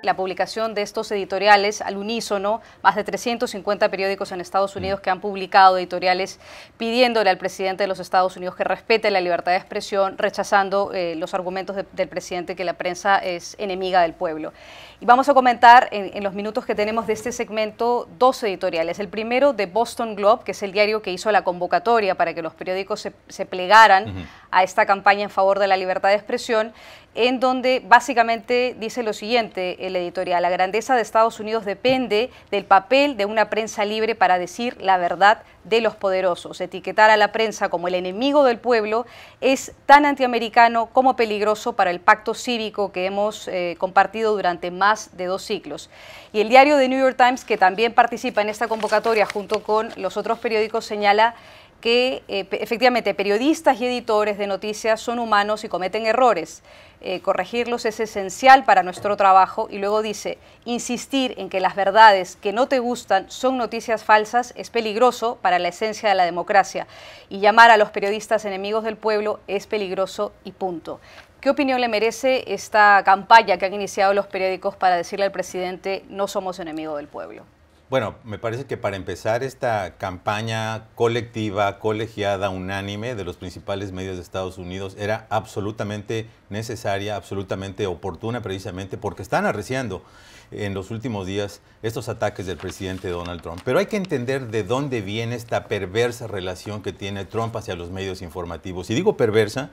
La publicación de estos editoriales al unísono, más de 350 periódicos en Estados Unidos que han publicado editoriales pidiéndole al presidente de los Estados Unidos que respete la libertad de expresión, rechazando los argumentos del presidente que la prensa es enemiga del pueblo. Y vamos a comentar en los minutos que tenemos de este segmento dos editoriales. El primero de Boston Globe, que es el diario que hizo la convocatoria para que los periódicos se plegaran a esta campaña en favor de la libertad de expresión, en donde básicamente dice lo siguiente el editorial: la grandeza de Estados Unidos depende del papel de una prensa libre para decir la verdad de los poderosos. Etiquetar a la prensa como el enemigo del pueblo es tan antiamericano como peligroso para el pacto cívico que hemos compartido durante más de 2 siglos. Y el diario The New York Times, que también participa en esta convocatoria junto con los otros periódicos, señala que efectivamente periodistas y editores de noticias son humanos y cometen errores. Corregirlos es esencial para nuestro trabajo, y luego dice: insistir en que las verdades que no te gustan son noticias falsas es peligroso para la esencia de la democracia, y llamar a los periodistas enemigos del pueblo es peligroso y punto. ¿Qué opinión le merece esta campaña que han iniciado los periódicos para decirle al presidente no somos enemigos del pueblo? Bueno, me parece que para empezar esta campaña colectiva, colegiada, unánime de los principales medios de Estados Unidos era absolutamente necesaria, absolutamente oportuna, precisamente porque están arreciando en los últimos días estos ataques del presidente Donald Trump. Pero hay que entender de dónde viene esta perversa relación que tiene Trump hacia los medios informativos. Y digo perversa,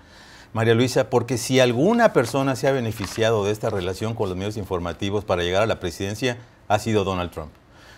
María Luisa, porque si alguna persona se ha beneficiado de esta relación con los medios informativos para llegar a la presidencia, ha sido Donald Trump.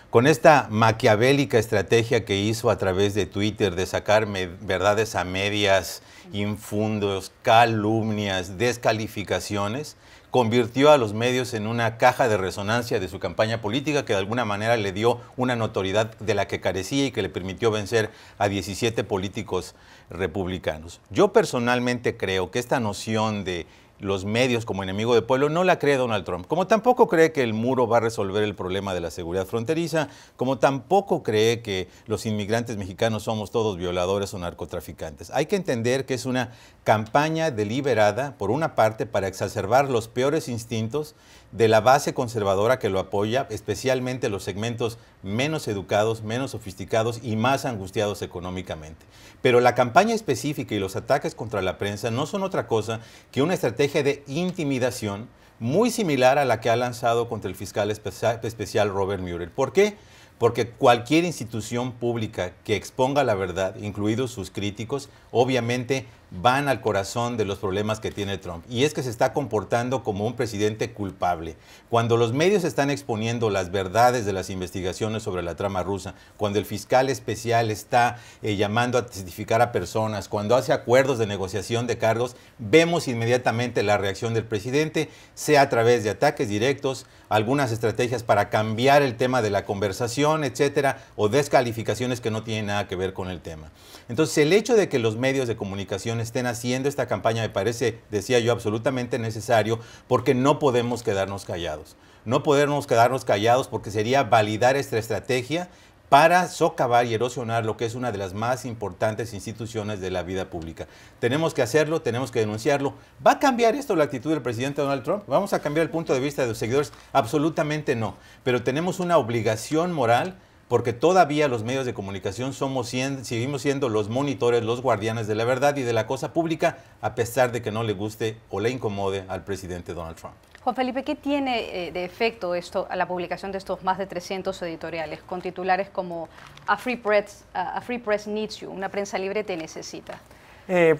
Con esta maquiavélica estrategia que hizo a través de Twitter de sacar verdades a medias, infundos, calumnias, descalificaciones, convirtió a los medios en una caja de resonancia de su campaña política que de alguna manera le dio una notoriedad de la que carecía y que le permitió vencer a 17 políticos republicanos. Yo personalmente creo que esta noción de los medios como enemigo del pueblo no la cree Donald Trump, como tampoco cree que el muro va a resolver el problema de la seguridad fronteriza, como tampoco cree que los inmigrantes mexicanos somos todos violadores o narcotraficantes. Hay que entender que es una campaña deliberada, por una parte, para exacerbar los peores instintos de la base conservadora que lo apoya, especialmente los segmentos menos educados, menos sofisticados y más angustiados económicamente. Pero la campaña específica y los ataques contra la prensa no son otra cosa que una estrategia de intimidación muy similar a la que ha lanzado contra el fiscal especial Robert Mueller. ¿Por qué? Porque cualquier institución pública que exponga la verdad, incluidos sus críticos, obviamente van al corazón de los problemas que tiene Trump. Y es que se está comportando como un presidente culpable. Cuando los medios están exponiendo las verdades de las investigaciones sobre la trama rusa, cuando el fiscal especial está llamando a testificar a personas, cuando hace acuerdos de negociación de cargos, vemos inmediatamente la reacción del presidente, sea a través de ataques directos, algunas estrategias para cambiar el tema de la conversación, etcétera, o descalificaciones que no tienen nada que ver con el tema. Entonces, el hecho de que los medios de comunicación estén haciendo esta campaña me parece, decía yo, absolutamente necesario, porque no podemos quedarnos callados. No podemos quedarnos callados porque sería validar esta estrategia para socavar y erosionar lo que es una de las más importantes instituciones de la vida pública. Tenemos que hacerlo, tenemos que denunciarlo. ¿Va a cambiar esto la actitud del presidente Donald Trump? ¿Vamos a cambiar el punto de vista de los seguidores? Absolutamente no. Pero tenemos una obligación moral, porque todavía los medios de comunicación seguimos siendo los monitores, los guardianes de la verdad y de la cosa pública, a pesar de que no le guste o le incomode al presidente Donald Trump. Juan Felipe, ¿qué tiene de efecto esto a la publicación de estos más de 300 editoriales con titulares como A Free Press Needs You, una prensa libre te necesita?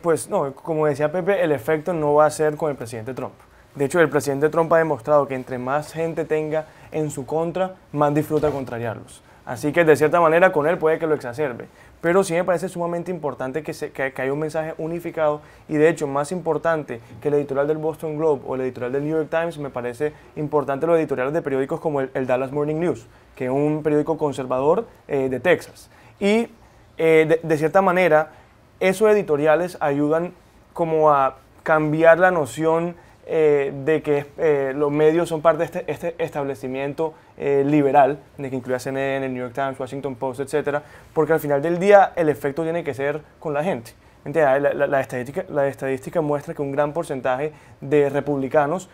Pues no, como decía Pepe, el efecto no va a ser con el presidente Trump. De hecho, el presidente Trump ha demostrado que entre más gente tenga en su contra, más disfruta contrariarlos. Así que de cierta manera con él puede que lo exacerbe. Pero sí me parece sumamente importante que haya un mensaje unificado, y de hecho más importante que el editorial del Boston Globe o el editorial del New York Times, me parece importante los editoriales de periódicos como el Dallas Morning News, que es un periódico conservador de Texas. Y de cierta manera esos editoriales ayudan como a cambiar la noción de que los medios son parte de este establecimiento liberal, de que incluye a CNN, el New York Times, Washington Post, etcétera, porque al final del día el efecto tiene que ser con la gente. La estadística muestra que un gran porcentaje de republicanos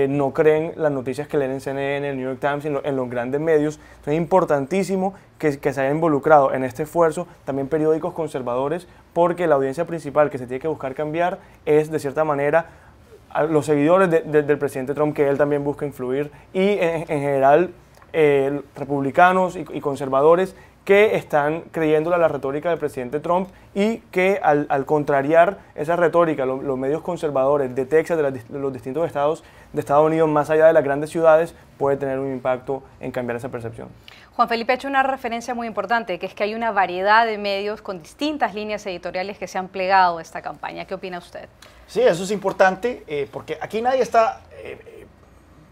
no creen las noticias que leen en CNN, el New York Times, en los grandes medios. Entonces es importantísimo que se haya involucrado en este esfuerzo también periódicos conservadores, porque la audiencia principal que se tiene que buscar cambiar es, de cierta manera, a los seguidores del presidente Trump, que él también busca influir, y en general republicanos y conservadores que están creyéndole a la retórica del presidente Trump, y que al contrariar esa retórica, los medios conservadores de Texas, de los distintos estados de Estados Unidos, más allá de las grandes ciudades, puede tener un impacto en cambiar esa percepción. Juan Felipe ha hecho una referencia muy importante, que es que hay una variedad de medios con distintas líneas editoriales que se han plegado a esta campaña. ¿Qué opina usted? Sí, eso es importante, porque aquí nadie está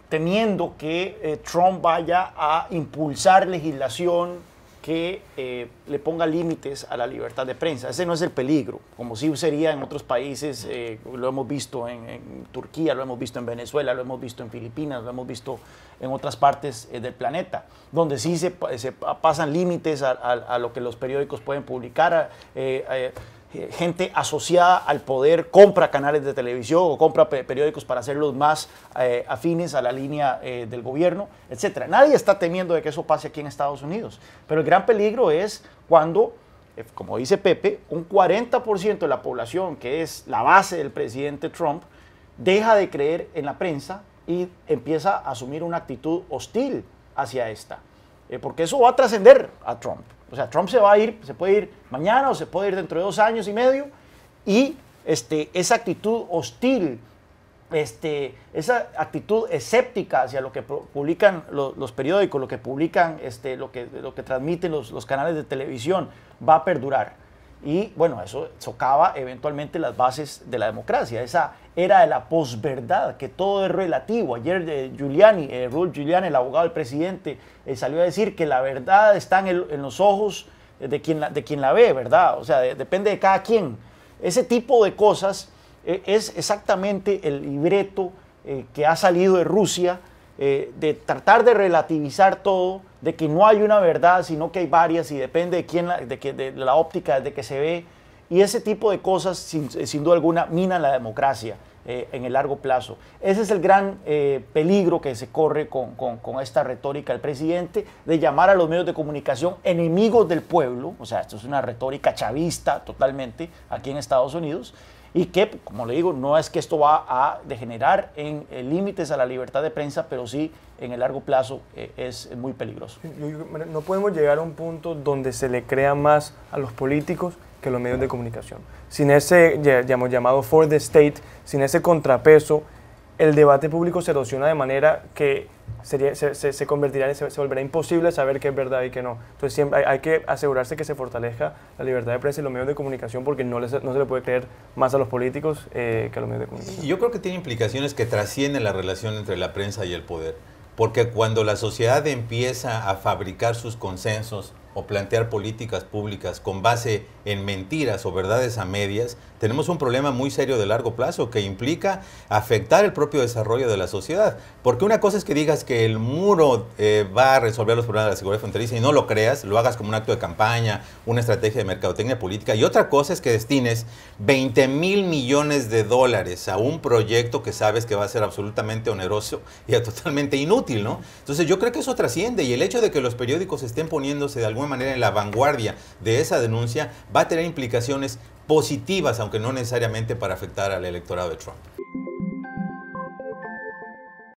temiendo que Trump vaya a impulsar legislación que le ponga límites a la libertad de prensa. Ese no es el peligro, como sí sería en otros países. Lo hemos visto en Turquía, lo hemos visto en Venezuela, lo hemos visto en Filipinas, lo hemos visto en otras partes del planeta, donde sí se pasan límites a lo que los periódicos pueden publicar. Gente asociada al poder compra canales de televisión o compra periódicos para hacerlos más afines a la línea del gobierno, etc. Nadie está temiendo de que eso pase aquí en Estados Unidos, pero el gran peligro es cuando, como dice Pepe, un 40% de la población, que es la base del presidente Trump, deja de creer en la prensa y empieza a asumir una actitud hostil hacia esta, porque eso va a trascender a Trump. O sea, Trump se va a ir, se puede ir mañana o se puede ir dentro de 2 años y medio, y esa actitud hostil, esa actitud escéptica hacia lo que publican los periódicos, lo que publican, lo que transmiten los canales de televisión, va a perdurar. Y bueno, eso socava eventualmente las bases de la democracia, esa era de la posverdad, que todo es relativo. Ayer Rudy Giuliani, el abogado del presidente, salió a decir que la verdad está en los ojos de quien la ve, ¿verdad? O sea, depende de cada quien. Ese tipo de cosas es exactamente el libreto que ha salido de Rusia, de tratar de relativizar todo, de que no hay una verdad, sino que hay varias, y depende de quién, de la óptica desde que se ve, y ese tipo de cosas sin duda alguna minan la democracia en el largo plazo. Ese es el gran peligro que se corre con esta retórica del presidente, de llamar a los medios de comunicación enemigos del pueblo. O sea, esto es una retórica chavista totalmente aquí en Estados Unidos, y que, como le digo, no es que esto va a degenerar en límites a la libertad de prensa, pero sí en el largo plazo es muy peligroso. No podemos llegar a un punto donde se le crea más a los políticos que a los medios de comunicación. Sin ese llamado for the state, sin ese contrapeso, el debate público se erosiona de manera que se convertirá, se volverá imposible saber qué es verdad y qué no. Entonces siempre hay que asegurarse que se fortalezca la libertad de prensa y los medios de comunicación, porque no se le puede creer más a los políticos que a los medios de comunicación. Yo creo que tiene implicaciones que trascienden la relación entre la prensa y el poder, porque cuando la sociedad empieza a fabricar sus consensos o plantear políticas públicas con base en mentiras o verdades a medias, tenemos un problema muy serio de largo plazo que implica afectar el propio desarrollo de la sociedad. Porque una cosa es que digas que el muro va a resolver los problemas de la seguridad fronteriza y no lo creas, lo hagas como un acto de campaña, una estrategia de mercadotecnia política. Y otra cosa es que destines $20,000 millones a un proyecto que sabes que va a ser absolutamente oneroso y totalmente inútil, ¿no? Entonces yo creo que eso trasciende, y el hecho de que los periódicos estén poniéndose de alguna manera en la vanguardia de esa denuncia va a tener implicaciones positivas, aunque no necesariamente para afectar al electorado de Trump.